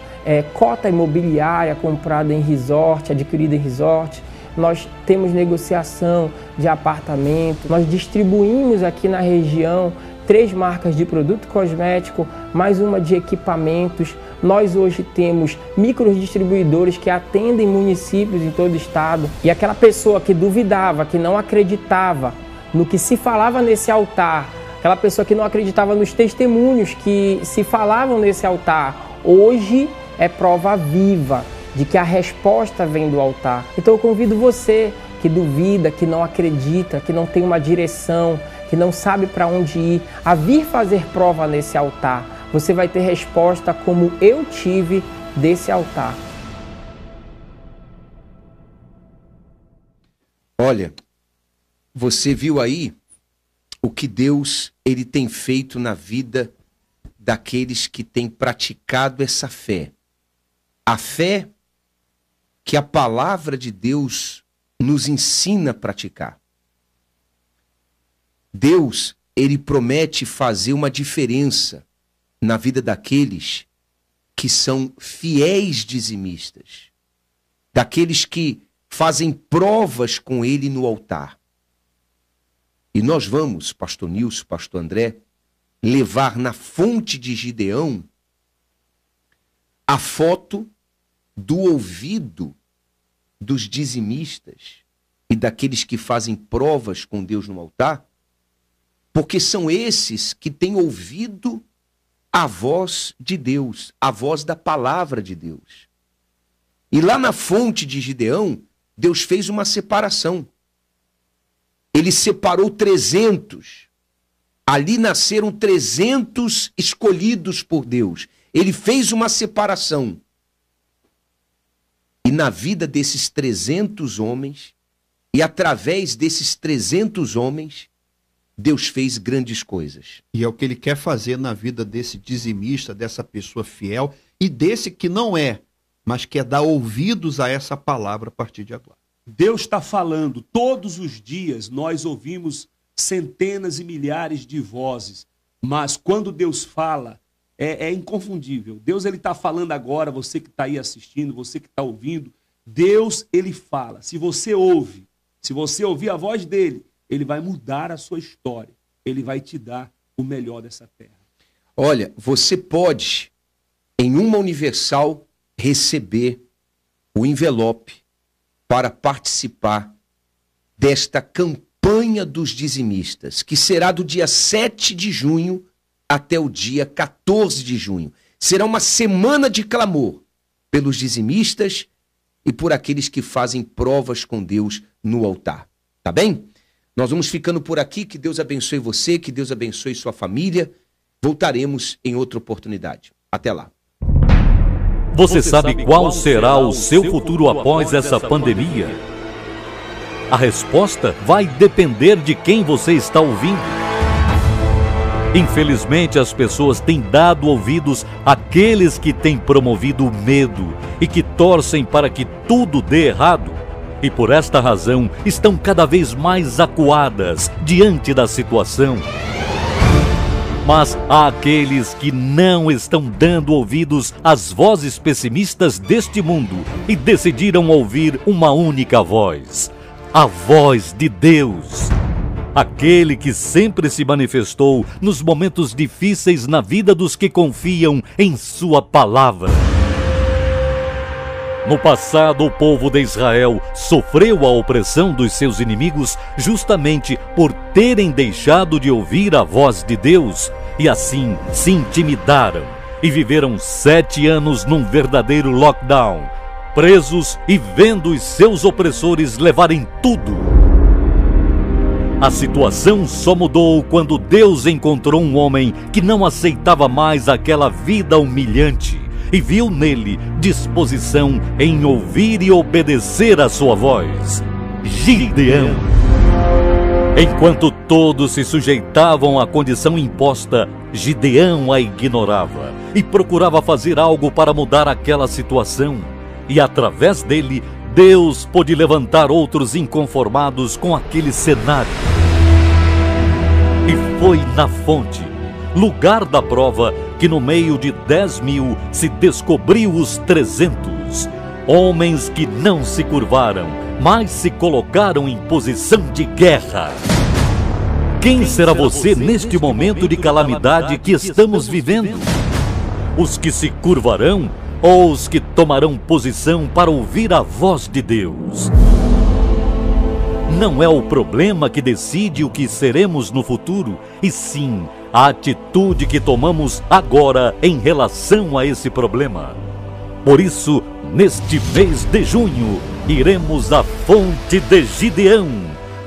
cota imobiliária comprada em resort, adquirida em resort. Nós temos negociação de apartamento, nós distribuímos aqui na região 3 marcas de produto cosmético, mais uma de equipamentos. Nós hoje temos microdistribuidores que atendem municípios em todo o estado. E aquela pessoa que duvidava, que não acreditava no que se falava nesse altar, aquela pessoa que não acreditava nos testemunhos que se falavam nesse altar, hoje é prova viva de que a resposta vem do altar. Então eu convido você que duvida, que não acredita, que não tem uma direção, que não sabe para onde ir, a vir fazer prova nesse altar. Você vai ter resposta como eu tive desse altar. Olha, você viu aí o que Deus ele tem feito na vida daqueles que têm praticado essa fé. A fé que a palavra de Deus nos ensina a praticar. Deus, ele promete fazer uma diferença na vida daqueles que são fiéis dizimistas, daqueles que fazem provas com ele no altar. E nós vamos, pastor Nilson, pastor André, levar na fonte de Gideão a foto do ouvido dos dizimistas e daqueles que fazem provas com Deus no altar, porque são esses que têm ouvido a voz de Deus, a voz da palavra de Deus. E lá na fonte de Gideão, Deus fez uma separação. Ele separou 300. Ali nasceram 300 escolhidos por Deus. Ele fez uma separação. E na vida desses 300 homens, e através desses 300 homens, Deus fez grandes coisas. E é o que ele quer fazer na vida desse dizimista, dessa pessoa fiel, e desse que não é, mas quer dar ouvidos a essa palavra a partir de agora. Deus está falando. Todos os dias nós ouvimos centenas e milhares de vozes, mas quando Deus fala, é inconfundível. Deus ele está falando agora, você que está aí assistindo, você que está ouvindo, Deus ele fala. Se você ouvir a voz dele, ele vai mudar a sua história. Ele vai te dar o melhor dessa terra. Olha, você pode, em uma Universal, receber o envelope para participar desta campanha dos dizimistas, que será do dia 7 de junho até o dia 14 de junho. Será uma semana de clamor pelos dizimistas e por aqueles que fazem provas com Deus no altar. Tá bem? Nós vamos ficando por aqui. Que Deus abençoe você, que Deus abençoe sua família. Voltaremos em outra oportunidade. Até lá. Você sabe qual será o seu futuro após essa pandemia? A resposta vai depender de quem você está ouvindo. Infelizmente, as pessoas têm dado ouvidos àqueles que têm promovido o medo e que torcem para que tudo dê errado. E por esta razão estão cada vez mais acuadas diante da situação. Mas há aqueles que não estão dando ouvidos às vozes pessimistas deste mundo e decidiram ouvir uma única voz, a voz de Deus. Aquele que sempre se manifestou nos momentos difíceis na vida dos que confiam em sua palavra. No passado, o povo de Israel sofreu a opressão dos seus inimigos justamente por terem deixado de ouvir a voz de Deus e assim se intimidaram e viveram 7 anos num verdadeiro lockdown, presos e vendo os seus opressores levarem tudo. A situação só mudou quando Deus encontrou um homem que não aceitava mais aquela vida humilhante e viu nele disposição em ouvir e obedecer a sua voz. Gideão. Enquanto todos se sujeitavam à condição imposta, Gideão a ignorava e procurava fazer algo para mudar aquela situação. E através dele, Deus pôde levantar outros inconformados com aquele cenário. E foi na fonte, lugar da prova, que no meio de 10.000 se descobriu os 300. Homens que não se curvaram, mas se colocaram em posição de guerra. Quem será você neste momento de calamidade que estamos vivendo? Os que se curvarão ou os que tomarão posição para ouvir a voz de Deus? Não é o problema que decide o que seremos no futuro, e sim a atitude que tomamos agora em relação a esse problema. Por isso, neste mês de junho, iremos à fonte de Gideão,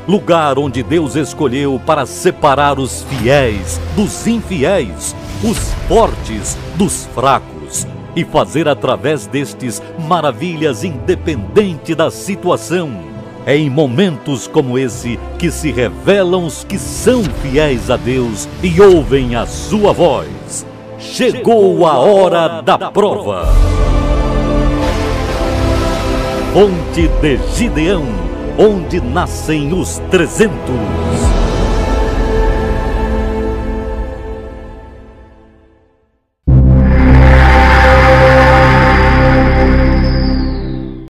lugar onde Deus escolheu para separar os fiéis dos infiéis, os fortes dos fracos, e fazer através destes maravilhas independente da situação. É em momentos como esse que se revelam os que são fiéis a Deus e ouvem a sua voz. Chegou a hora da prova. Fonte de Gideão, onde nascem os 300.